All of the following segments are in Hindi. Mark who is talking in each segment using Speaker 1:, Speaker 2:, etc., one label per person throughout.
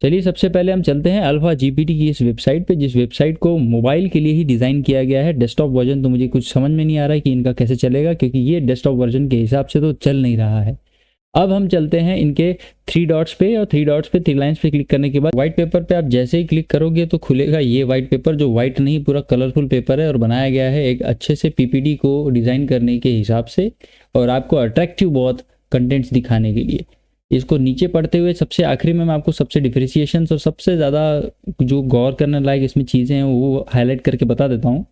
Speaker 1: चलिए सबसे पहले हम चलते हैं अल्फा जीपीटी की इस वेबसाइट पे, जिस वेबसाइट को मोबाइल के लिए ही डिज़ाइन किया गया है। डेस्कटॉप वर्जन तो मुझे कुछ समझ में नहीं आ रहा है कि इनका कैसे चलेगा, क्योंकि ये डेस्कटॉप वर्जन के हिसाब से तो चल नहीं रहा है। अब हम चलते हैं इनके 3 डॉट्स पे, और 3 डॉट्स पे 3 लाइन्स पे क्लिक करने के बाद व्हाइट पेपर पे आप जैसे ही क्लिक करोगे तो खुलेगा ये व्हाइट पेपर, जो व्हाइट नहीं पूरा कलरफुल पेपर है और बनाया गया है एक अच्छे से पीपीटी को डिज़ाइन करने के हिसाब से और आपको अट्रैक्टिव बहुत कंटेंट्स दिखाने के लिए। इसको नीचे पढ़ते हुए सबसे आखिरी में मैं आपको सबसे डिफरेंशिएशंस और सबसे ज़्यादा जो गौर करने लायक इसमें चीज़ें हैं वो हाईलाइट करके बता देता हूँ।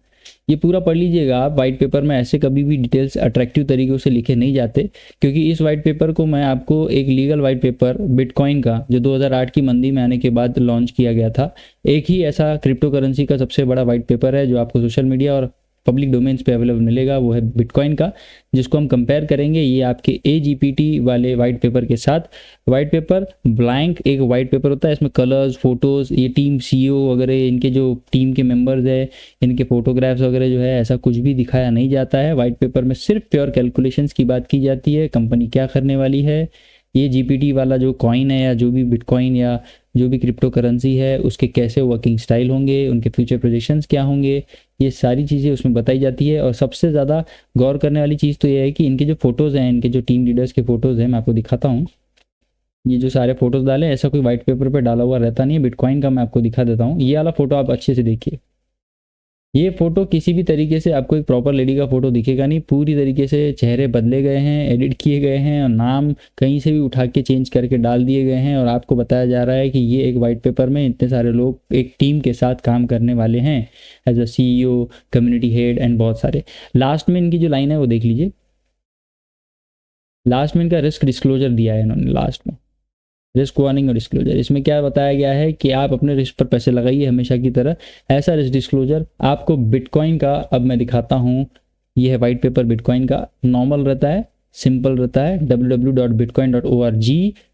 Speaker 1: ये पूरा पढ़ लीजिएगा आप। वाइट पेपर में ऐसे कभी भी डिटेल्स अट्रैक्टिव तरीके से लिखे नहीं जाते, क्योंकि इस वाइट पेपर को मैं आपको एक लीगल वाइट पेपर बिटकॉइन का, जो 2008 की मंदी में आने के बाद लॉन्च किया गया था, एक ही ऐसा क्रिप्टो करेंसी का सबसे बड़ा वाइट पेपर है जो आपको सोशल मीडिया और पब्लिक डोमेन्स पे अवेलेबल मिलेगा, वो है बिटकॉइन का, जिसको हम कंपेयर करेंगे ये आपके AGPT वाले वाइट पेपर के साथ। वाइट पेपर ब्लैंक एक वाइट पेपर होता है, इसमें कलर्स, फोटोज़, ये टीम CEO वगैरह इनके जो टीम के मेंबर्स है इनके फोटोग्राफ्स वगैरह जो है ऐसा कुछ भी दिखाया नहीं जाता है। वाइट पेपर में सिर्फ प्योर कैलकुलेशंस की बात की जाती है, कंपनी क्या करने वाली है, ये GPT वाला जो कॉइन है या जो भी बिटकॉइन या जो भी क्रिप्टो करेंसी है उसके कैसे वर्किंग स्टाइल होंगे, उनके फ्यूचर प्रोजेक्शंस क्या होंगे, ये सारी चीज़ें उसमें बताई जाती है। और सबसे ज़्यादा गौर करने वाली चीज़ तो ये है कि इनके जो फोटोज़ हैं, इनके जो टीम लीडर्स के फोटोज़ हैं, मैं आपको दिखाता हूँ। ये जो सारे फोटोज़ डाले ऐसा कोई वाइट पेपर पर डाला हुआ रहता नहीं है। बिटकॉइन का मैं आपको दिखा देता हूँ। ये वाला फोटो आप अच्छे से देखिए। ये फोटो किसी भी तरीके से आपको एक प्रॉपर लेडी का फोटो दिखेगा नहीं, पूरी तरीके से चेहरे बदले गए हैं, एडिट किए गए हैं और नाम कहीं से भी उठा के चेंज करके डाल दिए गए हैं। और आपको बताया जा रहा है कि ये एक वाइट पेपर में इतने सारे लोग एक टीम के साथ काम करने वाले हैं, as a CEO, community head and बहुत सारे। लास्ट में इनकी जो लाइन है वो देख लीजिए। लास्ट में इनका रिस्क डिस्क्लोजर दिया है इन्होंने, लास्ट में रिस्क वार्निंग और डिस्क्लोजर। इसमें क्या बताया गया है कि आप अपने रिस्क पर पैसे लगाइए हमेशा की तरह। ऐसा रिस्क डिस्क्लोजर आपको बिटकॉइन का, अब मैं दिखाता हूँ, ये है वाइट पेपर बिटकॉइन का। नॉर्मल रहता है, सिंपल रहता है, www.bitcoin.org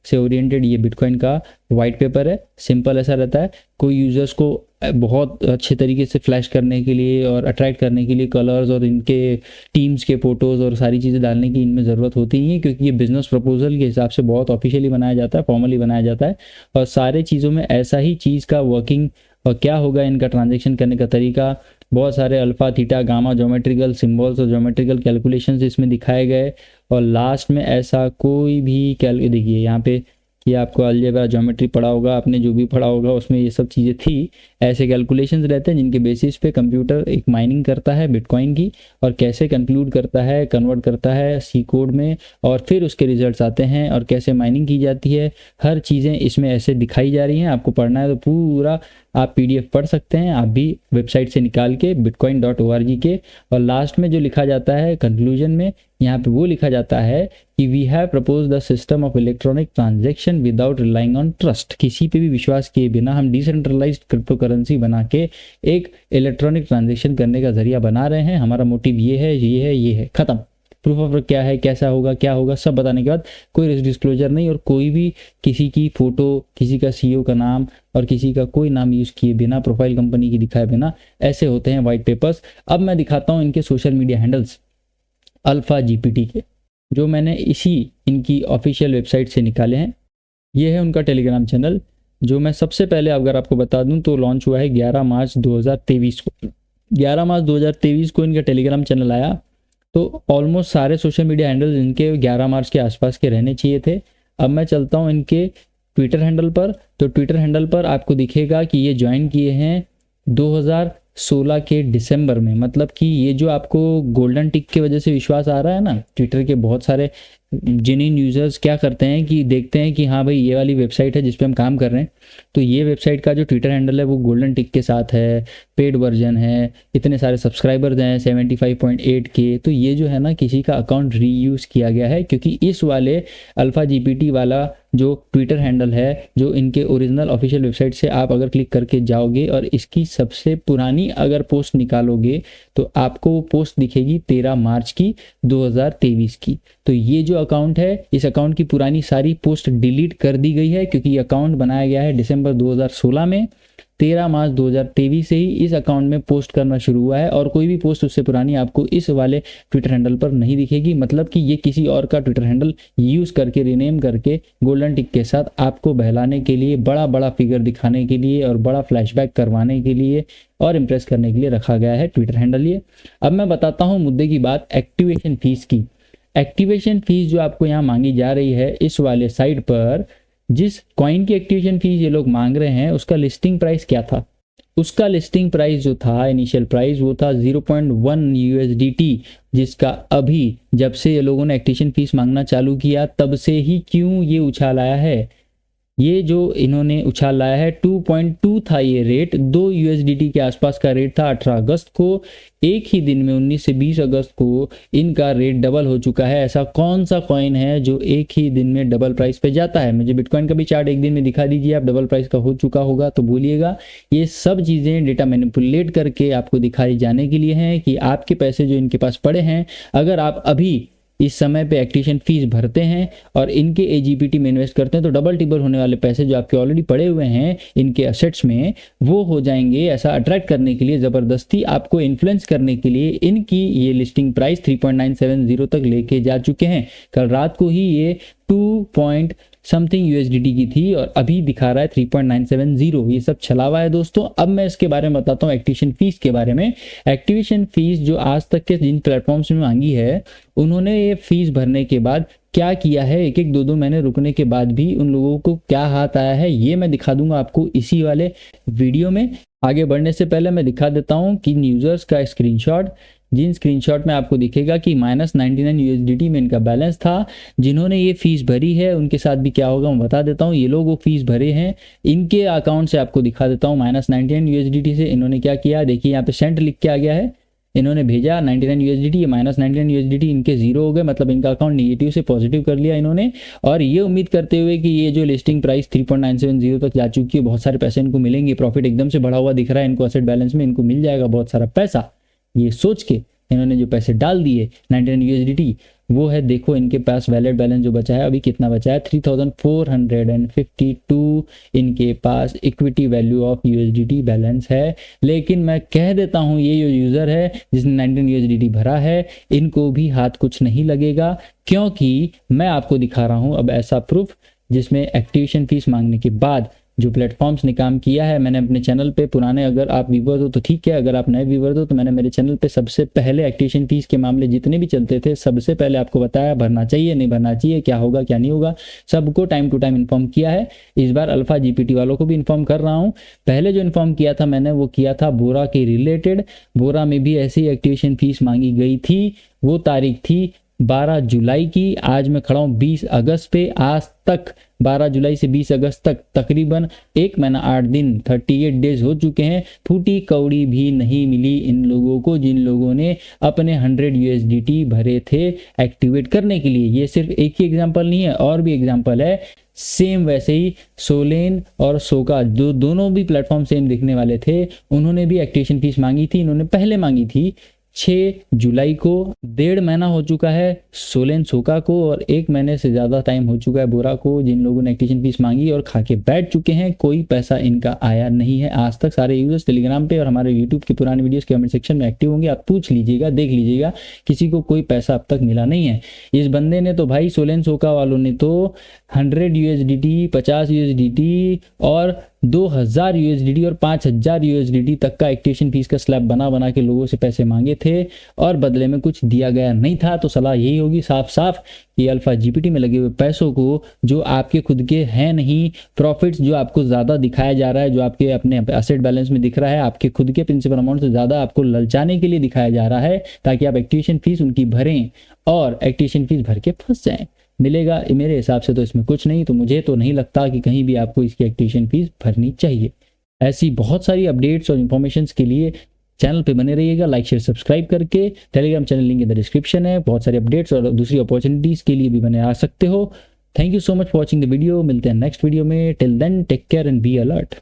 Speaker 1: से ओरिएंटेड ये बिटकॉइन का वाइट पेपर है। सिंपल ऐसा रहता है, कोई यूजर्स को बहुत अच्छे तरीके से फ्लैश करने के लिए और अट्रैक्ट करने के लिए कलर्स और इनके टीम्स के फोटोज़ और सारी चीज़ें डालने की इनमें ज़रूरत होती ही है, क्योंकि ये बिजनेस प्रपोजल के हिसाब से बहुत ऑफिशियली बनाया जाता है, फॉर्मली बनाया जाता है। और सारे चीज़ों में ऐसा ही चीज़ का वर्किंग और क्या होगा इनका ट्रांजेक्शन करने का तरीका, बहुत सारे alpha, theta, gamma, geometrical symbols और ज्योमेट्रिकल कैलकुलेशंस इसमें दिखाए गए। और लास्ट में ऐसा कोई भी देखिए यहाँ पे कि आपको अलजेब्रा, ज्योमेट्री पढ़ा होगा आपने, जो भी पढ़ा होगा उसमें ये सब चीज़ें थी। ऐसे कैलकुलेशंस रहते हैं जिनके बेसिस पे कंप्यूटर एक माइनिंग करता है बिटकॉइन की, और कैसे कंक्लूड करता है, कन्वर्ट करता है C कोड में, और फिर उसके रिजल्ट्स आते हैं और कैसे माइनिंग की जाती है। हर चीज़ें इसमें ऐसे दिखाई जा रही हैं। आपको पढ़ना है तो पूरा आप PDF पढ़ सकते हैं, आप भी वेबसाइट से निकाल के bitcoin.org के। और लास्ट में जो लिखा जाता है कंक्लूजन में, यहाँ पे वो लिखा जाता है कि we have propose the system of electronic transaction without relying on trust. किसी पे भी विश्वास किए बिना हम डिसेंट्रलाइज्ड क्रिप्टो करेंसी बना के एक इलेक्ट्रॉनिक ट्रांजैक्शन करने का जरिया बना रहे हैं। हमारा मोटिव ये है, ये है, ये है, खत्म। प्रूफ ऑफ वर्क क्या है, कैसा होगा, क्या होगा, सब बताने के बाद कोई रिस्क डिस्क्लोजर नहीं, और कोई भी किसी की फोटो, किसी का CEO का नाम और किसी का कोई नाम यूज़ किए बिना, प्रोफाइल कंपनी की दिखाए बिना, ऐसे होते हैं वाइट पेपर्स। अब मैं दिखाता हूँ इनके social media handles alpha GPT के, जो मैंने इसी इनकी ऑफिशियल वेबसाइट से निकाले हैं। ये है उनका टेलीग्राम चैनल, जो मैं सबसे पहले अगर आपको बता दूं तो लॉन्च हुआ है 11 मार्च 2023 को। 11 मार्च 2023 को इनका टेलीग्राम चैनल आया, तो ऑलमोस्ट सारे सोशल मीडिया हैंडल्स इनके 11 मार्च के आसपास के रहने चाहिए थे। अब मैं चलता हूं इनके ट्विटर हैंडल पर, तो ट्विटर हैंडल पर आपको दिखेगा कि ये ज्वाइन किए हैं 2016 के दिसंबर में। मतलब कि ये जो आपको गोल्डन टिक की वजह से विश्वास आ रहा है ना, ट्विटर के बहुत सारे जेन्युइन यूजर्स क्या करते हैं कि देखते हैं कि हाँ भाई ये वाली वेबसाइट है जिस पे हम काम कर रहे हैं, तो ये वेबसाइट का जो ट्विटर हैंडल है वो गोल्डन टिक के साथ है, पेड वर्जन है, इतने सारे सब्सक्राइबर्स हैं 75.8 के। तो ये जो है ना किसी का अकाउंट रीयूज़ किया गया है, क्योंकि इस वाले अल्फा GPT वाला जो ट्विटर हैंडल है, जो इनके ओरिजिनल ऑफिशियल वेबसाइट से आप अगर क्लिक करके जाओगे और इसकी सबसे पुरानी अगर पोस्ट निकालोगे तो आपको वो पोस्ट दिखेगी 13 मार्च की 2023 की। तो ये जो अकाउंट है, इस अकाउंट की पुरानी सारी पोस्ट डिलीट कर दी गई है, क्योंकि ये अकाउंट बनाया गया है दिसंबर 2016 में। 13 मार्च 2023 से ही इस अकाउंट में पोस्ट करना शुरू हुआ है, और कोई भी पोस्ट उससे पुरानी आपको इस वाले ट्विटर हैंडल पर नहीं दिखेगी। मतलब कि ये किसी और का ट्विटर हैंडल यूज़ करके, रीनेम करके, गोल्डन टिक के साथ आपको बहलाने के लिए, बड़ा बड़ा फिगर दिखाने के लिए और बड़ा फ्लैशबैक करवाने के लिए और इम्प्रेस करने के लिए रखा गया है ट्विटर हैंडल ये। अब मैं बताता हूँ मुद्दे की बात, एक्टिवेशन फीस की। एक्टिवेशन फीस जो आपको यहाँ मांगी जा रही है इस वाले साइट पर, जिस कॉइन की एक्टिवेशन फीस ये लोग मांग रहे हैं, उसका लिस्टिंग प्राइस क्या था? उसका लिस्टिंग प्राइस जो था, इनिशियल प्राइस, वो था 0.1 USDT, जिसका अभी जब से ये लोगों ने एक्टिवेशन फीस मांगना चालू किया तब से ही क्यों ये उछाल आया है। ये जो इन्होंने उछाल लाया है 2.2 था ये रेट, 2 USDT के आसपास का रेट था 18 अगस्त को। एक ही दिन में 19 से 20 अगस्त को इनका रेट डबल हो चुका है। ऐसा कौन सा कॉइन है जो एक ही दिन में डबल प्राइस पे जाता है? मुझे बिटकॉइन का भी चार्ट एक दिन में दिखा दीजिए आप, डबल प्राइस का हो चुका होगा तो बोलिएगा। ये सब चीज़ें डेटा मैनिपुलेट करके आपको दिखाई जाने के लिए हैं कि आपके पैसे जो इनके पास पड़े हैं, अगर आप अभी इस समय पे एक्टिवेशन फीस भरते हैं और इनके AGPT में इन्वेस्ट करते हैं तो डबल टिबल होने वाले पैसे जो आपके ऑलरेडी पड़े हुए हैं इनके असेट्स में, वो हो जाएंगे। ऐसा अट्रैक्ट करने के लिए, ज़बरदस्ती आपको इन्फ्लुएंस करने के लिए इनकी ये लिस्टिंग प्राइस 3.970 तक लेके जा चुके हैं। कल रात को ही ये 2 समथिंग USDT की थी और अभी दिखा रहा है 3.970। ये सब छलावा है दोस्तों। अब मैं इसके बारे में बताता हूँ एक्टिवेशन फीस के बारे में। एक्टिवेशन फीस जो आज तक के जिन प्लेटफॉर्म्स में मांगी है, उन्होंने ये फीस भरने के बाद क्या किया है, एक एक 2-2 महीने रुकने के बाद भी उन लोगों को क्या हाथ आया है, ये मैं दिखा दूंगा आपको इसी वाले वीडियो में। आगे बढ़ने से पहले मैं दिखा देता हूँ कि यूजर्स का स्क्रीनशॉट, जिन स्क्रीनशॉट में आपको दिखेगा कि -99 USDT में इनका बैलेंस था। जिन्होंने ये फीस भरी है उनके साथ भी क्या होगा मैं बता देता हूँ। ये लोग वो फीस भरे हैं, इनके अकाउंट से आपको दिखा देता हूँ। -99 USDT से इन्होंने क्या किया, देखिए यहाँ पे सेंट लिख के आ गया है, इन्होंने भेजा 99 USDT, ये -99 USDT इनके जीरो हो गए, मतलब इनका अकाउंट नेगेटिव से पॉजिटिव कर लिया इन्होंने। और ये उम्मीद करते हुए कि ये जो लिस्टिंग प्राइस 3.970 तक जा चुकी है, बहुत सारे पैसे इनको मिलेंगे, प्रॉफिट एकदम से बढ़ा हुआ दिख रहा है इनको, एसेट बैलेंस में इनको मिल जाएगा बहुत सारा पैसा, ये सोच के इन्होंने जो पैसे डाल दिए 99 USDT, वो है देखो इनके पास वैलिड बैलेंस जो बचा है अभी कितना बचा है, 3452 इनके पास equity value of USDT balance है। लेकिन मैं कह देता हूँ ये जो यूज़र है जिसने 99 USDT भरा है, इनको भी हाथ कुछ नहीं लगेगा, क्योंकि मैं आपको दिखा रहा हूँ अब ऐसा प्रूफ जिसमें एक्टिवेशन फीस मांगने के बाद जो प्लेटफॉर्म्स ने काम किया है। मैंने अपने चैनल पे पुराने, अगर आप व्यूवर हो तो ठीक है, अगर आप नए व्यूवर हो तो मैंने मेरे चैनल पे सबसे पहले एक्टिवेशन फीस के मामले जितने भी चलते थे सबसे पहले आपको बताया भरना चाहिए नहीं भरना चाहिए, क्या होगा क्या नहीं होगा, सबको टाइम टू टाइम इन्फॉर्म किया है। इस बार अल्फा GPT वालों को भी इन्फॉर्म कर रहा हूँ। पहले जो इन्फॉर्म किया था मैंने वो किया था बोरा के रिलेटेड। बोरा में भी ऐसी एक्टिवेशन फीस मांगी गई थी, वो तारीख थी 12 जुलाई की। आज मैं खड़ा हूँ 20 अगस्त पे। आज तक 12 जुलाई से 20 अगस्त तक तकरीबन 1 महीना 8 दिन 38 डेज हो चुके हैं। फूटी कौड़ी भी नहीं मिली इन लोगों को जिन लोगों ने अपने 100 USDT भरे थे एक्टिवेट करने के लिए। ये सिर्फ एक ही एग्जांपल नहीं है, और भी एग्जांपल है। सेम वैसे ही सोलेन और सोका जो दोनों भी प्लेटफॉर्म सेम दिखने वाले थे, उन्होंने भी एक्टिवेशन फीस मांगी थी। इन्होंने पहले मांगी थी 6 जुलाई को। 1.5 महीना हो चुका है सोलेन सोका को और 1 महीने से ज़्यादा टाइम हो चुका है बोरा को, जिन लोगों ने एक्टिवेशन फीस मांगी और खा के बैठ चुके हैं। कोई पैसा इनका आया नहीं है आज तक। सारे यूजर्स टेलीग्राम पे और हमारे यूट्यूब के पुराने वीडियोस के कमेंट सेक्शन में एक्टिव होंगे, आप पूछ लीजिएगा, देख लीजिएगा, किसी को कोई पैसा अब तक मिला नहीं है। इस बंदे ने तो भाई, सोलेन सोका वालों ने तो 100 USDT, 50 USDT और 2000 USDT और 5000 USDT तक का एक्टिवेशन फीस का स्लैब बना बना के लोगों से पैसे मांगे थे और बदले में कुछ दिया गया नहीं था। तो सलाह यही होगी साफ साफ कि अल्फा GPT में लगे हुए पैसों को, जो आपके खुद के हैं नहीं, प्रॉफिट्स जो आपको ज़्यादा दिखाया जा रहा है, जो आपके अपने एसेट बैलेंस में दिख रहा है, आपके खुद के प्रिंसिपल अमाउंट से ज़्यादा आपको ललचाने के लिए दिखाया जा रहा है ताकि आप एक्टिवेशन फीस उनकी भरें और एक्टिवेशन फीस भर के फंस जाएं। मिलेगा मेरे हिसाब से तो इसमें कुछ नहीं, तो मुझे तो नहीं लगता कि कहीं भी आपको इसकी एक्टिवेशन फीस भरनी चाहिए। ऐसी बहुत सारी अपडेट्स और इन्फॉर्मेशंस के लिए चैनल पे बने रहिएगा, लाइक शेयर सब्सक्राइब करके। Telegram channel link in the description है। बहुत सारे अपडेट्स और दूसरी अपॉर्चुनिटीज़ के लिए भी बने आ सकते हो। Thank you so much for watching the video. मिलते हैं नेक्स्ट वीडियो में। Till then take care and be alert.